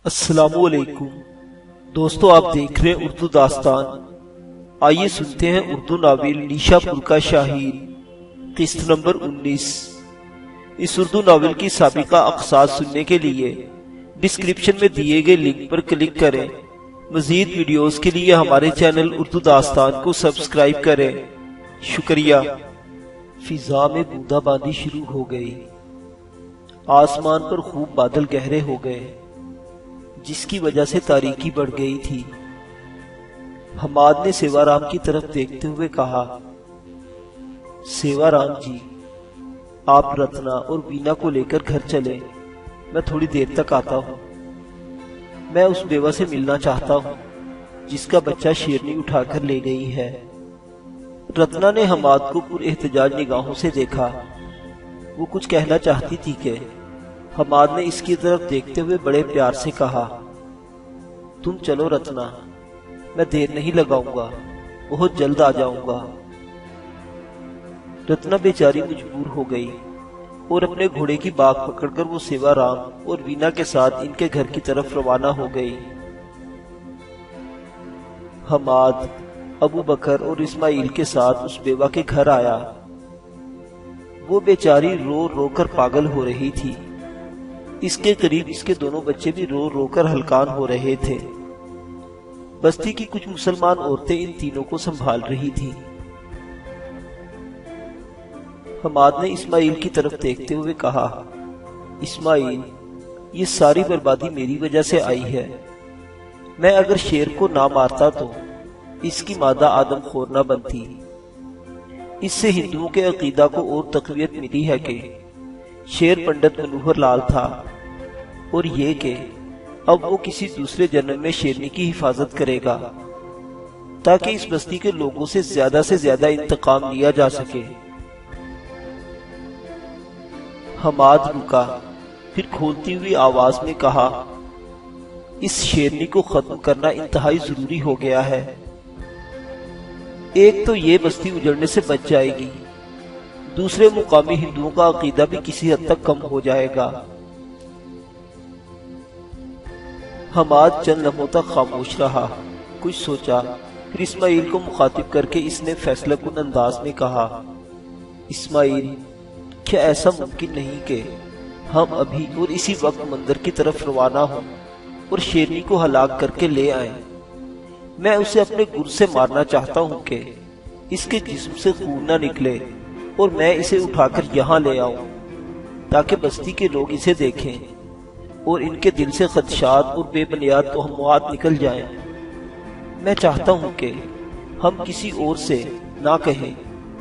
السلام علیکم دوستو، آپ دیکھ رہے ہیں اردو داستان۔ آئیے سنتے ہیں اردو ناول نیشا پور کا شاہین، قسط نمبر 19۔ اس اردو ناول کی سابقہ اقساط سننے کے لیے ڈسکرپشن میں دیے گئے لنک پر کلک کریں۔ مزید ویڈیوز کے لیے ہمارے چینل اردو داستان کو سبسکرائب کریں۔ شکریہ۔ فضا میں بوندا باندی شروع ہو گئی۔ آسمان پر خوب بادل گہرے ہو گئے، جس کی وجہ سے تاریکی بڑھ گئی تھی۔ حماد نے سیوا رام کی طرف دیکھتے ہوئے کہا، سیوا رام جی، آپ رتنا اور وینا کو لے کر گھر چلیں، میں تھوڑی دیر تک آتا ہوں۔ میں اس بیوہ سے ملنا چاہتا ہوں جس کا بچہ شیرنی اٹھا کر لے گئی ہے۔ رتنا نے حماد کو پر احتجاج نگاہوں سے دیکھا۔ وہ کچھ کہنا چاہتی تھی کہ حماد نے اس کی طرف دیکھتے ہوئے بڑے پیار سے کہا، تم چلو رتنا، میں دیر نہیں لگاؤں گا، بہت جلد آ جاؤں گا۔ رتنا بیچاری مجبور ہو گئی اور اپنے گھوڑے کی باگ پکڑ کر وہ سیوا رام اور وینا کے ساتھ ان کے گھر کی طرف روانہ ہو گئی۔ حماد ابو بکر اور اسماعیل کے ساتھ اس بیوہ کے گھر آیا۔ وہ بیچاری رو رو کر پاگل ہو رہی تھی۔ اس کے قریب اس کے دونوں بچے بھی رو رو کر ہلکان ہو رہے تھے۔ بستی کی کچھ مسلمان عورتیں ان تینوں کو سنبھال رہی تھیں۔ حماد نے اسماعیل کی طرف دیکھتے ہوئے کہا، اسماعیل، یہ ساری بربادی میری وجہ سے آئی ہے۔ میں اگر شیر کو نہ مارتا تو اس کی مادہ آدم خور نہ بنتی۔ اس سے ہندوؤں کے عقیدہ کو اور تقویت ملی ہے کہ شیر پنڈت منوہر لال تھا، اور یہ کہ اب وہ کسی دوسرے جنم میں شیرنی کی حفاظت کرے گا تاکہ اس بستی کے لوگوں سے زیادہ انتقام لیا جا سکے۔ حماد رکا، پھر کھولتی ہوئی آواز میں کہا، اس شیرنی کو ختم کرنا انتہائی ضروری ہو گیا ہے۔ ایک تو یہ بستی اجڑنے سے بچ جائے گی، دوسرے مقامی ہندوؤں کا عقیدہ بھی کسی حد تک کم ہو جائے گا۔ حماد چند لمحوں تک خاموش رہا، کچھ سوچا، پھر اسماعیل کو مخاطب کر کے اس نے فیصلہ کن انداز میں کہا، اسماعیل، کیا ایسا ممکن نہیں کہ ہم ابھی اور اسی وقت مندر کی طرف روانہ ہوں اور شیرنی کو ہلاک کر کے لے آئیں؟ میں اسے اپنے گر سے مارنا چاہتا ہوں کہ اس کے جسم سے خون نہ نکلے اور میں اسے اٹھا کر یہاں لے آؤں تاکہ بستی کے لوگ اسے دیکھیں اور ان کے دل سے خدشات اور بے بنیاد توہمات نکل جائیں۔ میں چاہتا ہوں کہ ہم کسی اور سے نہ کہیں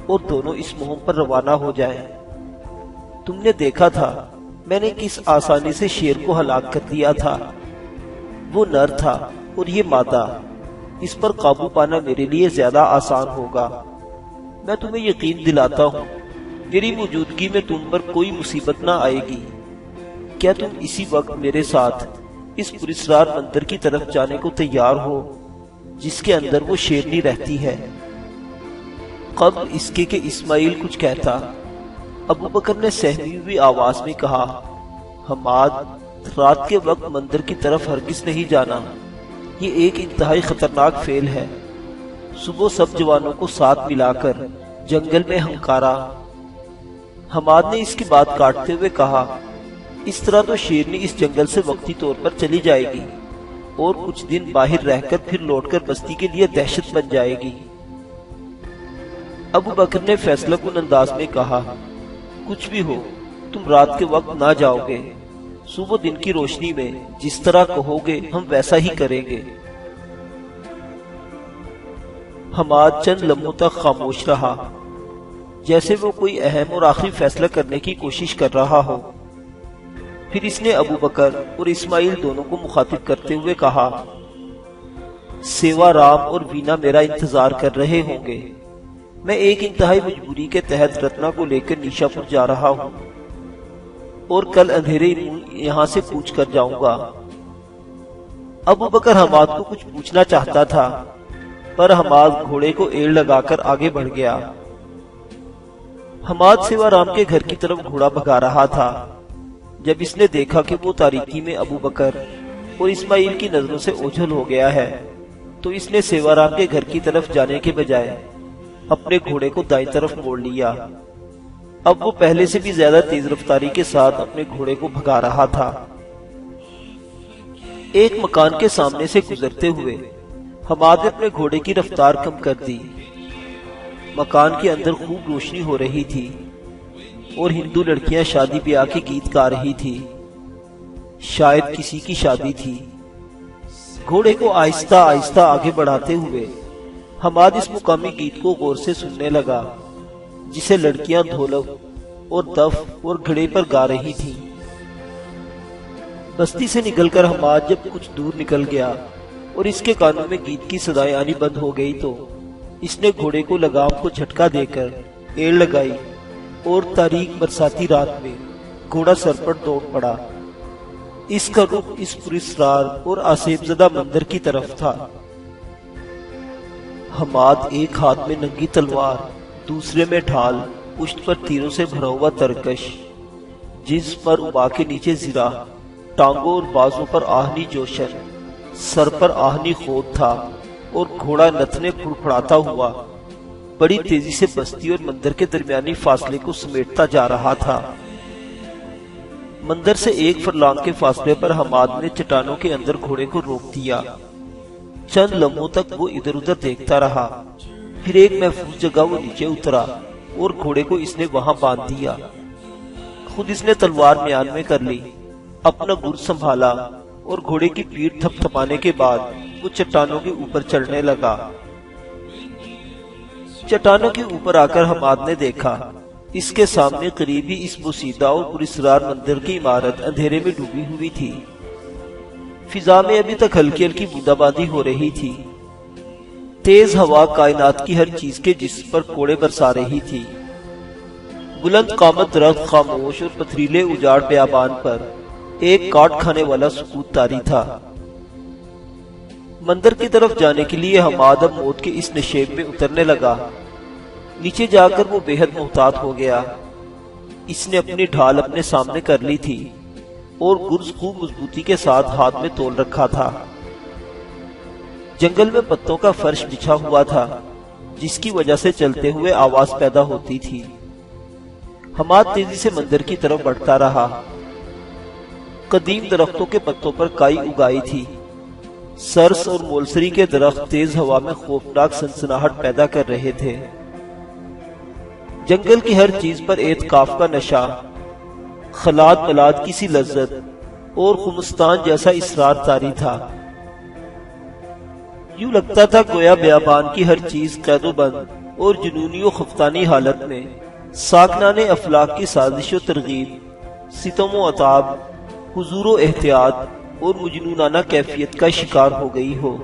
اور دونوں اس مہم پر روانہ ہو جائیں۔ تم نے دیکھا تھا میں نے کس آسانی سے شیر کو ہلاک کر دیا تھا۔ وہ نر تھا اور یہ مادہ، اس پر قابو پانا میرے لیے زیادہ آسان ہوگا۔ میں تمہیں یقین دلاتا ہوں میری موجودگی میں تم پر کوئی مصیبت نہ آئے گی۔ کیا تم اسی وقت میرے ساتھ اس پراسرار مندر کی طرف جانے کو تیار ہو جس کے اندر وہ شیرنی رہتی ہے؟ قبل اس کے کہ اسماعیل کچھ کہتا، ابو بکر نے سہمی ہوئی آواز میں کہا، حماد، رات کے وقت مندر کی طرف ہرگز نہیں جانا، یہ ایک انتہائی خطرناک فعل ہے۔ صبح سب جوانوں کو ساتھ ملا کر جنگل میں ہنکارا۔ حماد نے اس کی بات کاٹتے ہوئے کہا، اس طرح تو شیرنی اس جنگل سے وقتی طور پر چلی جائے گی اور کچھ دن باہر رہ کر پھر لوٹ کر بستی کے لیے دہشت بن جائے گی۔ ابو بکر نے فیصلہ کن انداز میں کہا، کچھ بھی ہو تم رات کے وقت نہ جاؤ گے، صبح دن کی روشنی میں جس طرح کہو گے ہم ویسا ہی کریں گے۔ حماد چند لمحوں تک خاموش رہا، جیسے وہ کوئی اہم اور آخری فیصلہ کرنے کی کوشش کر رہا ہو۔ پھر اس نے ابو بکر اور اسماعیل دونوں کو مخاطب کرتے ہوئے کہا، سیوا رام اور وینا میرا انتظار کر رہے ہوں گے۔ میں ایک انتہائی مجبوری کے تحت رتنا کو لے کر نیشا پور جا رہا ہوں اور کل اندھیرے یہاں سے کوچ کر جاؤں گا۔ ابو بکر حماد کو کچھ پوچھنا چاہتا تھا، پر حماد گھوڑے کو ایڑ لگا کر آگے بڑھ گیا۔ حماد سیوا رام کے گھر کی طرف گھوڑا بھگا رہا تھا جب اس نے دیکھا کہ وہ تاریکی میں ابو بکر اور اسماعیل کی نظروں سے اوجھل ہو گیا ہے تو اس نے سیوارام کے گھر کی طرف جانے کے بجائے اپنے گھوڑے کو دائیں طرف موڑ لیا۔ اب وہ پہلے سے بھی زیادہ تیز رفتاری کے ساتھ اپنے گھوڑے کو بھگا رہا تھا۔ ایک مکان کے سامنے سے گزرتے ہوئے حماد نے اپنے گھوڑے کی رفتار کم کر دی۔ مکان کے اندر خوب روشنی ہو رہی تھی اور ہندو لڑکیاں شادی بیاہ کے گیت گا رہی تھی، شاید کسی کی شادی تھی۔ گھوڑے کو آہستہ آہستہ آگے بڑھاتے ہوئے حماد اس مقامی گیت کو غور سے سننے لگا جسے لڑکیاں ڈھولک اور دف اور گھڑے پر گا رہی تھیں۔ بستی سے نکل کر حماد جب کچھ دور نکل گیا اور اس کے کانوں میں گیت کی صدائیں آنی بند ہو گئی تو اس نے گھوڑے کو لگام کو جھٹکا دے کر ایڑ لگائی اور تاریک برساتی رات میں گھوڑا سر پر دوڑ پڑا۔ اس کا رخ اس پراسرار اور آسیب زدہ مندر کی طرف تھا۔ حماد ایک ہاتھ میں ننگی تلوار، دوسرے میں ڈھال، پشت پر تیروں سے بھرا ہوا ترکش، جسم پر ابا کے نیچے زرہ، ٹانگوں اور بازوں پر آہنی جوشن، سر پر آہنی خود تھا اور گھوڑا نتنے پھڑپھڑاتا ہوا بڑی تیزی سے بستی اور مندر کے درمیانی فاصلے کو سمیٹتا جا رہا تھا۔ مندر سے 1 فرلانگ کے فاصلے پر حماد نے چٹانوں کے اندر گھوڑے کو روک دیا۔ چند لمحوں تک وہ ادھر ادھر دیکھتا رہا، پھر ایک محفوظ جگہ وہ نیچے اترا اور گھوڑے کو اس نے وہاں باندھ دیا۔ خود اس نے تلوار میان میں کر لی، اپنا گرز سنبھالا اور گھوڑے کی پیٹھ تھپ تھپانے کے بعد وہ چٹانوں کے اوپر چڑھنے لگا۔ چٹانوں کے اوپر آ کر حماد نے دیکھا اس کے سامنے قریبی اس بوسیدہ اور پراسرار مندر کی عمارت اندھیرے میں ڈوبی ہوئی تھی۔ فضا میں ابھی تک ہلکی ہلکی بوندا باندی ہو رہی تھی۔ تیز ہوا کائنات کی ہر چیز کے جسم پر کوڑے برسا رہی تھی۔ بلند قامت درخت خاموش اور پتھریلے اجاڑ بیابان پر ایک کاٹ کھانے والا سکوت طاری تھا۔ مندر کی طرف جانے کے لیے حماد اب موت کے اس نشیب میں اترنے لگا۔ نیچے جا کر وہ بے حد محتاط ہو گیا۔ اس نے اپنی ڈھال اپنے سامنے کر لی تھی اور گرز خوب مضبوطی کے ساتھ ہاتھ میں تول رکھا تھا۔ جنگل میں پتوں کا فرش بچھا ہوا تھا جس کی وجہ سے چلتے ہوئے آواز پیدا ہوتی تھی۔ حماد تیزی سے مندر کی طرف بڑھتا رہا۔ قدیم درختوں کے پتوں پر کائی اگائی تھی۔ سرس اور مولسری کے درخت تیز ہوا میں خوفناک سنسناہٹ پیدا کر رہے تھے۔ جنگل کی ہر چیز پر اعتکاف کا نشہ، خلاد ملاد کی سی لذت اور خمستان جیسا اسرار طاری تھا۔ یوں لگتا تھا گویا بیابان کی ہر چیز قید و بند اور جنونی و خفتانی حالت میں ساکنان افلاک کی سازش و ترغیب، ستم و عتاب، حضور و احتیاط اور مجنونانہ کیفیت کا شکار ہو گئی ہو۔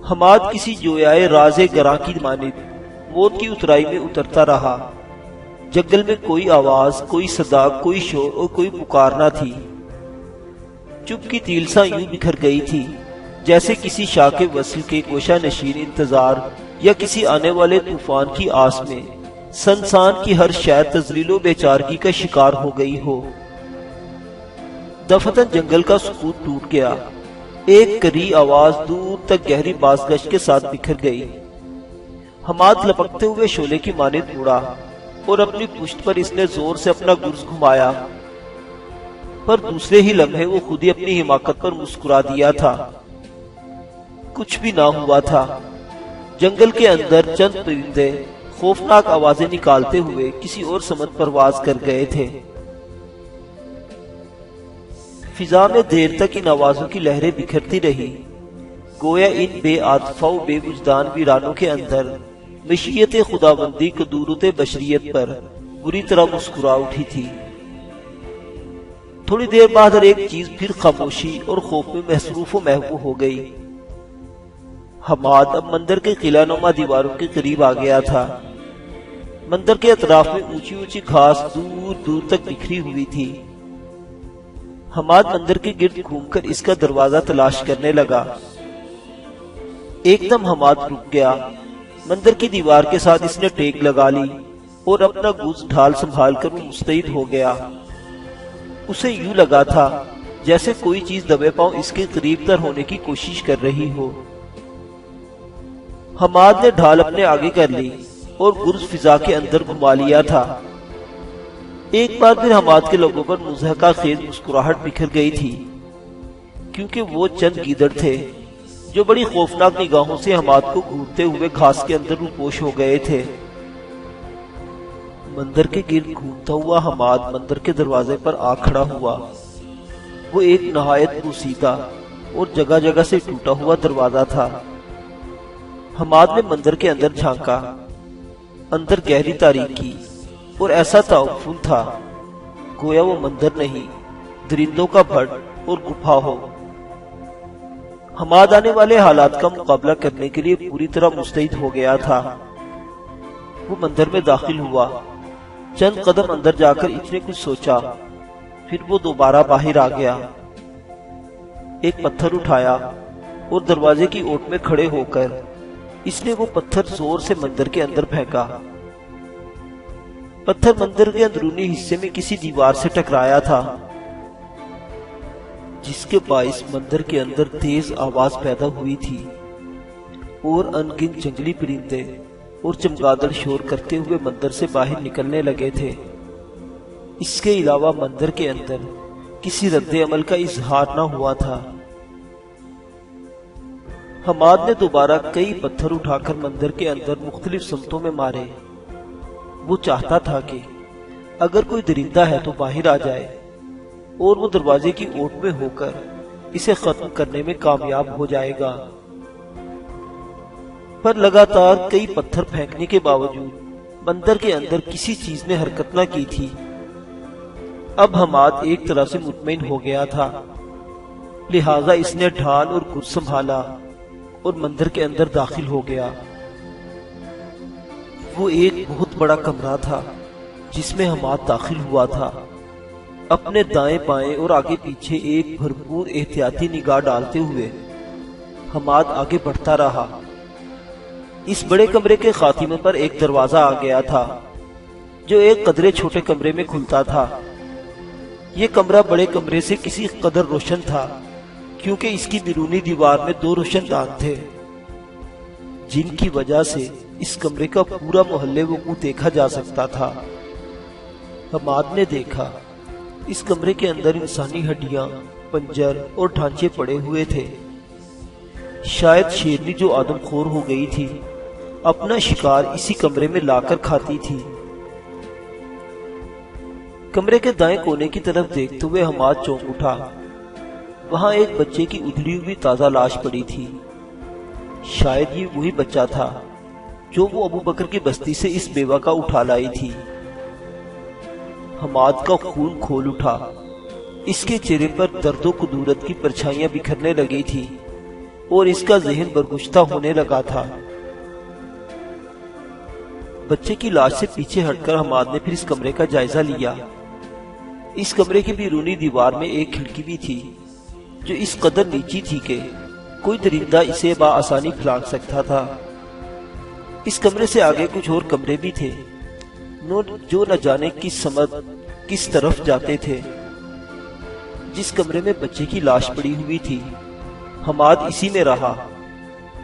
حماد کسی جویائے راز گراں کی مانند موت کی اترائی میں اترتا رہا۔ جنگل میں کوئی آواز، کوئی صدا، کوئی شور اور کوئی پکار نہ تھی۔ چپ کی تیلساں یوں بکھر گئی تھی جیسے کسی شاہ کے وصل کے گوشہ نشین انتظار یا کسی آنے والے طوفان کی آس میں سنسان کی ہر شے تذلیل و بیچارگی کا شکار ہو گئی ہو۔ دفتن جنگل کا سکوت ٹوٹ گیا۔ ایک کری آواز دور تک گہری بازگشت کے ساتھ بکھر گئی۔ حماد لپکتے ہوئے شعلے کی مانند اڑا اور اپنی پشت پر اس نے زور سے اپنا گرز گھمایا، پر دوسرے ہی لمحے وہ خود ہی اپنی حماقت پر مسکرا دیا تھا۔ کچھ بھی نہ ہوا تھا۔ جنگل کے اندر چند پرندے خوفناک آوازیں نکالتے ہوئے کسی اور سمت پرواز کر گئے تھے۔ فضا میں دیر تک ان آوازوں کی لہریں بکھرتی رہی، گویا ان بے عاطفہ و بے وجدان ویرانوں کے اندر مشیت خداوندی قدورت بشریت پر بری طرح مسکرا اٹھی تھی۔ تھوڑی دیر بعد ہر ایک چیز پھر خاموشی اور خوف میں محصروف و محو ہو گئی۔ حماد اب مندر کے قلعہ نما دیواروں کے قریب آ گیا تھا۔ مندر کے اطراف میں اونچی اونچی گھاس دور دور تک بکھری ہوئی تھی۔ حماد مندر کے گرد گھوم کر اس کا دروازہ تلاش کرنے لگا۔ ایک دم حماد رک گیا۔ مندر کی دیوار کے ساتھ اس نے ٹیک لگا لی اور اپنا گوز ڈھال سنبھال کر وہ مستعد ہو گیا۔ اسے یوں لگا تھا جیسے کوئی چیز دبے پاؤں اس کے قریب تر ہونے کی کوشش کر رہی ہو۔ حماد نے ڈھال اپنے آگے کر لی اور گرز فضا کے اندر گھما لیا تھا۔ ایک بار پھر حماد کے لوگوں پر مضحکہ خیز مسکراہٹ بکھر گئی تھی، کیونکہ وہ چند گیدڑ تھے جو بڑی خوفناک نگاہوں سے حماد کو گھورتے ہوئے گھاس کے اندر روپوش ہو گئے تھے۔ مندر کے گرد گھومتا ہوا حماد مندر کے دروازے پر آ کھڑا ہوا۔ وہ ایک نہایت بوسیدہ اور جگہ جگہ سے ٹوٹا ہوا دروازہ تھا۔ حماد نے مندر کے اندر جھانکا۔ اندر گہری تاریکی اور ایسا تعفن تھا گویا وہ مندر نہیں، درندوں کا بھڑ اور گپھا ہو۔ حماد آنے والے حالات کا مقابلہ کرنے کے لیے پوری طرح مستعد ہو گیا تھا۔ وہ مندر میں داخل ہوا، چند قدم اندر جا کر اس نے کچھ سوچا، پھر وہ دوبارہ باہر آ گیا۔ ایک پتھر اٹھایا اور دروازے کی اوٹ میں کھڑے ہو کر اس نے وہ پتھر زور سے مندر کے اندر پھینکا۔ پتھر مندر کے اندرونی حصے میں کسی دیوار سے ٹکرایا تھا، جس کے باعث مندر کے اندر تیز آواز پیدا ہوئی تھی اور ان گنت جنگلی پرندے اور چمگادڑ شور کرتے ہوئے مندر سے باہر نکلنے لگے تھے۔ اس کے علاوہ مندر کے اندر کسی رد عمل کا اظہار نہ ہوا تھا۔ حماد نے دوبارہ کئی پتھر اٹھا کر مندر کے اندر مختلف سمتوں میں مارے۔ وہ چاہتا تھا کہ اگر کوئی درندہ ہے تو باہر آ جائے اور وہ دروازے کی اوٹ میں ہو کر اسے ختم کرنے میں کامیاب ہو جائے گا، پر لگاتار کئی پتھر پھینکنے کے باوجود مندر کے اندر کسی چیز نے حرکت نہ کی تھی۔ اب حماد ایک طرح سے مطمئن ہو گیا تھا، لہٰذا اس نے ڈھال اور گرز سنبھالا اور مندر کے اندر داخل ہو گیا۔ وہ ایک بہت بڑا کمرہ تھا جس میں حماد داخل ہوا تھا۔ اپنے دائیں بائیں اور آگے پیچھے ایک بھرپور احتیاطی نگاہ ڈالتے ہوئے حماد آگے بڑھتا رہا۔ اس بڑے کمرے کے خاتمے پر ایک دروازہ آ گیا تھا جو ایک قدرے چھوٹے کمرے میں کھلتا تھا۔ یہ کمرہ بڑے کمرے سے کسی قدر روشن تھا، کیونکہ اس کی بیرونی دیوار میں 2 روشن دان تھے، جن کی وجہ سے اس کمرے کا پورا محلِ وقوع دیکھا جا سکتا تھا۔ حماد نے دیکھا اس کمرے کے اندر انسانی ہڈیاں، پنجر اور ڈھانچے پڑے ہوئے تھے۔ شاید شیرنی جو آدم خور ہو گئی تھی اپنا شکار اسی کمرے میں لا کر کھاتی تھی۔ کمرے کے دائیں کونے کی طرف دیکھتے ہوئے حماد چونک اٹھا۔ وہاں ایک بچے کی ادھڑی ہوئی تازہ لاش پڑی تھی۔ شاید یہ وہی بچہ تھا جو وہ ابو بکر کی بستی سے اس بیوہ کا اٹھا لائی تھی۔ حماد کا خون کھول اٹھا۔ اس کے چہرے پر درد و کدورت کی پرچھائیاں بکھرنے لگی تھی اور اس کا ذہن برگشتہ ہونے لگا تھا۔ بچے کی لاش سے پیچھے ہٹ کر حماد نے پھر اس کمرے کا جائزہ لیا۔ اس کمرے کی بیرونی دیوار میں ایک کھڑکی بھی تھی جو اس قدر نیچی تھی کہ کوئی درندہ اسے بآسانی پھلانگ سکتا تھا۔ اس کمرے سے آگے کچھ اور کمرے بھی تھے جو نہ جانے کس سمت کس طرف جاتے تھے۔ جس کمرے میں بچے کی لاش پڑی ہوئی تھی حماد اسی میں رہا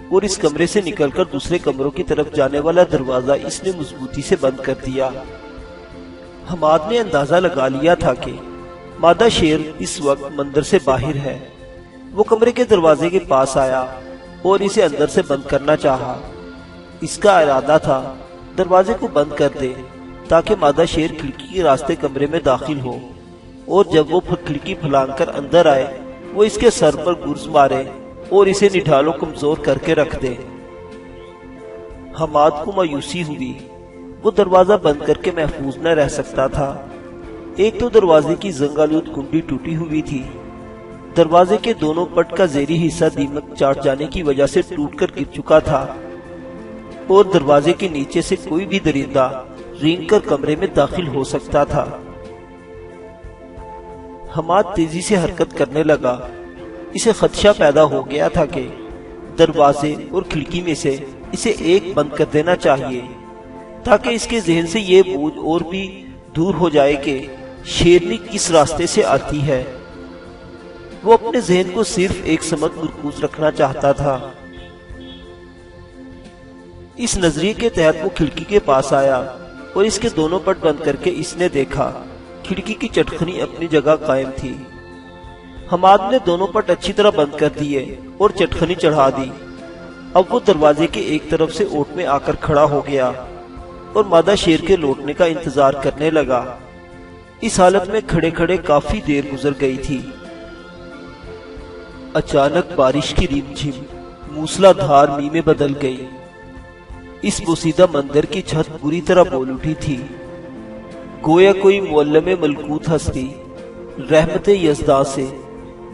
اور اس کمرے سے نکل کر دوسرے کمروں کی طرف جانے والا دروازہ اس نے مضبوطی سے بند کر دیا۔ حماد نے اندازہ لگا لیا تھا کہ مادہ شیر اس وقت مندر سے باہر ہے۔ وہ کمرے کے دروازے کے پاس آیا اور اسے اندر سے بند کرنا چاہا۔ اس کا ارادہ تھا دروازے کو بند کر دے تاکہ مادہ شیر کھڑکی کے راستے کمرے میں داخل ہو، اور جب وہ کھڑکی پھلانگ کر اندر آئے وہ اس کے سر پر گرز مارے اور اسے نڈھالو کمزور کر کے رکھ دے۔ حماد کو مایوسی ہوئی، وہ دروازہ بند کر کے محفوظ نہ رہ سکتا تھا۔ ایک تو دروازے کی زنگ آلود کنڈی ٹوٹی ہوئی تھی، دروازے کے دونوں پٹ کا زیری حصہ دیمک چاٹ جانے کی وجہ سے ٹوٹ کر گر چکا تھا، اور دروازے کے نیچے سے کوئی بھی درندہ رینگ کر کمرے میں داخل ہو سکتا تھا۔ حماد تیزی سے حرکت کرنے لگا۔ اسے خدشہ پیدا ہو گیا تھا کہ دروازے اور کھڑکی میں سے اسے ایک بند کر دینا چاہیے تاکہ اس کے ذہن سے یہ بوجھ اور بھی دور ہو جائے کہ شیرنی کس راستے سے آتی ہے۔ وہ اپنے ذہن کو صرف ایک سمت مرکوز رکھنا چاہتا تھا۔ اس نظریے کے تحت وہ کھڑکی کے پاس آیا اور اس کے دونوں پٹ بند کر کے اس نے دیکھا کھڑکی کی چٹخنی اپنی جگہ قائم تھی۔ حماد نے دونوں پٹ اچھی طرح بند کر دیے اور چٹخنی چڑھا دی۔ اب وہ دروازے کے ایک طرف سے اوٹ میں آ کر کھڑا ہو گیا اور مادہ شیر کے لوٹنے کا انتظار کرنے لگا۔ اس حالت میں کھڑے کھڑے کافی دیر گزر گئی تھی۔ اچانک بارش کی ریم جھم موسلا دھار می میں بدل گئی۔ اس بوسیدہ مندر کی چھت بری طرح بول اٹھی تھی، گویا کوئی معلم ملکوت ہستی رحمت یزداں سے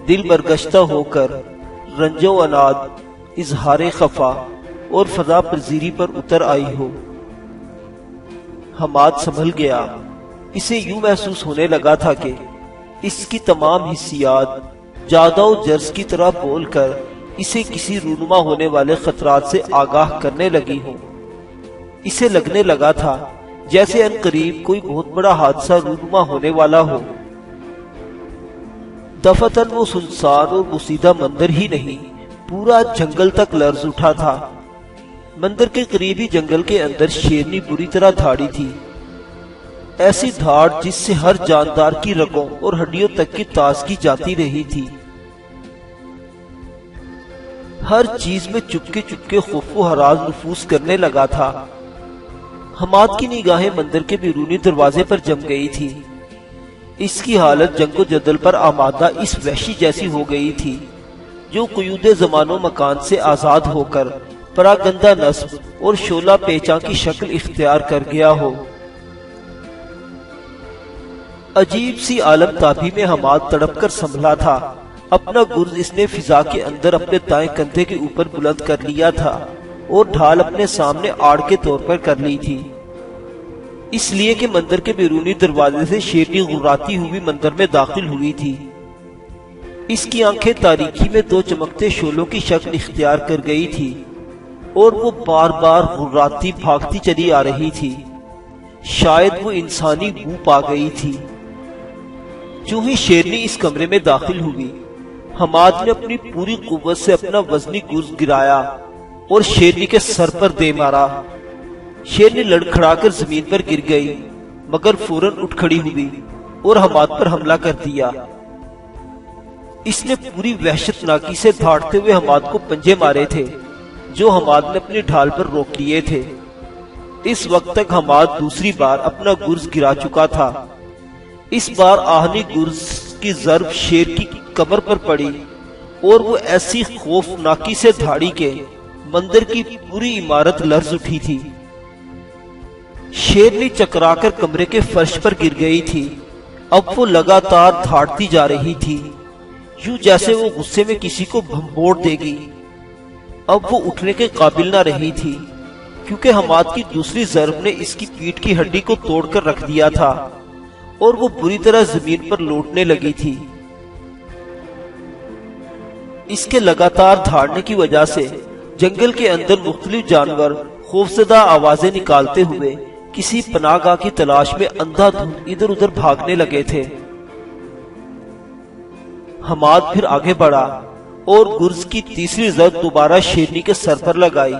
دل برگشتہ ہو کر رنج و اناد، اظہار خفا اور فضا پذیری پر اتر آئی ہو۔ حماد سنبھل گیا۔ اسے یوں محسوس ہونے لگا تھا کہ اس کی تمام حسیات جادہ و جرس کی طرح بول کر اسے کسی رونما ہونے والے خطرات سے آگاہ کرنے لگی ہوں۔ اسے لگنے لگا تھا جیسے ان قریب کوئی بہت بڑا حادثہ رونما ہونے والا ہو۔ دفتن وہ سنسان اور بوسیدہ مندر ہی نہیں، پورا جنگل تک لرز اٹھا تھا۔ مندر کے قریبی جنگل کے اندر شیرنی بری طرح دھاڑی تھی، ایسی دھاڑ جس سے ہر جاندار کی رگوں اور ہڈیوں تک کی تازگی جاتی رہی تھی۔ ہر چیز میں چپکے چپکے خوف و ہراس نفوذ کرنے لگا تھا۔ حماد کی نگاہیں مندر کے بیرونی دروازے پر جم گئی تھی۔ اس کی حالت جنگ و جدل پر آمادہ اس وحشی جیسی ہو گئی تھی جو قیود زمان و مکان سے آزاد ہو کر پراگندہ نصب اور شعلہ پیچاں کی شکل اختیار کر گیا ہو۔ عجیب سی عالم تابی میں حماد تڑپ کر سنبھلا تھا۔ اپنا گرز اس نے فضا کے اندر اپنے دائیں کندھے کے اوپر بلند کر لیا تھا اور ڈھال اپنے سامنے آڑ کے طور پر کر لی تھی، اس لیے کہ مندر کے بیرونی دروازے سے شیرنی غراتی ہوئی مندر میں داخل ہوئی تھی۔ اس کی آنکھیں تاریکی میں دو چمکتے شعلوں کی شکل اختیار کر گئی تھی اور وہ بار بار غراتی بھاگتی چلی آ رہی تھی۔ شاید وہ انسانی بو پا گئی تھی۔ جو ہی شیرنی اس کمرے میں داخل ہوئی، حماد نے اپنی پوری قوت سے اپنا وزنی گرز گرایا اور شیرنی کے سر پر دے مارا۔ شیرنی لڑکھڑا کر زمین پر گر گئی، مگر فوراً اٹھ کھڑی ہوئی اور حماد پر حملہ کر دیا۔ اس نے پوری وحشت ناکی سے دھاڑتے ہوئے حماد کو پنجے مارے تھے جو حماد نے اپنی ڈھال پر روک لیے تھے۔ اس وقت تک حماد دوسری بار اپنا گرز گرا چکا تھا۔ اس بار آہنی گرز کی ضرب شیر کی کمر پر پڑی اور وہ ایسی خوفناکی سے دھاڑی کہ مندر کی پوری عمارت لرز اٹھی تھی۔ شیرنی چکرا کر کمرے کے فرش پر گر گئی تھی۔ اب وہ لگاتار دھاڑتی جا رہی تھی، یوں جیسے وہ غصے میں کسی کو بھنبوڑ دے گی۔ اب وہ اٹھنے کے قابل نہ رہی تھی کیونکہ حماد کی دوسری ضرب نے اس کی پیٹھ کی ہڈی کو توڑ کر رکھ دیا تھا اور وہ بری طرح زمین پر لوٹنے لگی تھی۔ اس کے لگاتار دھاڑنے کی وجہ سے جنگل کے اندر مختلف جانور خوفزدہ آوازیں نکالتے ہوئے کسی پناہ گاہ کی تلاش میں اندھا دھند ادھر ادھر بھاگنے لگے تھے۔ حماد پھر آگے بڑھا اور گرز کی تیسری ضرب دوبارہ شیرنی کے سر پر لگائی۔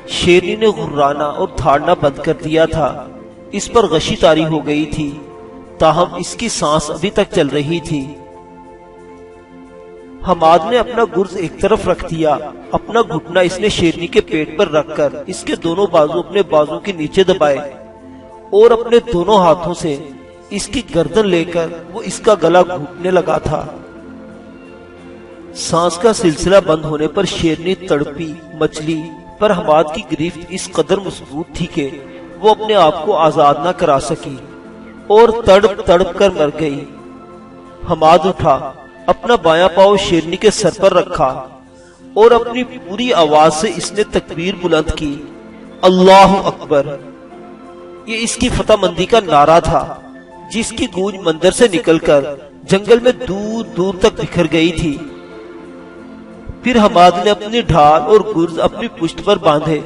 شیرنی نے غرانا اور دھاڑنا بند کر دیا تھا۔ اس پر غشی طاری ہو گئی تھی، تاہم اس کی سانس ابھی تک چل رہی تھی۔ حماد نے اپنا گرز ایک طرف رکھ دیا۔ اپنا گھٹنا اس نے شیرنی کے پیٹ پر رکھ کر اس کے دونوں بازو اپنے بازو کے نیچے دبائے اور اپنے دونوں ہاتھوں سے اس کی گردن لے کر وہ اس کا گلا گھونٹنے لگا تھا۔ سانس کا سلسلہ بند ہونے پر شیرنی تڑپی مچلی، پر حماد کی گرفت اس قدر مضبوط تھی کہ وہ اپنے آپ کو آزاد نہ کرا سکی اور تڑپ تڑپ کر مر گئی۔ حماد اٹھا، اپنا بایاں پاؤں شیرنی کے سر پر رکھا اور اپنی پوری آواز سے اس نے تکبیر بلند کی، اللہ اکبر۔ یہ اس کی فتح مندی کا نعرہ تھا جس کی گونج مندر سے نکل کر جنگل میں دور دور تک بکھر گئی تھی۔ پھر حماد نے اپنی ڈھال اور گرز اپنی پشت پر باندھے،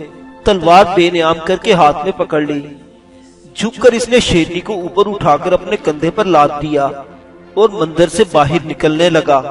تلوار بے نیام کر کے ہاتھ میں پکڑ لی۔ جھک کر اس نے شیرنی کو اوپر اٹھا کر اپنے کندھے پر لاد دیا اور مندر سے باہر نکلنے لگا۔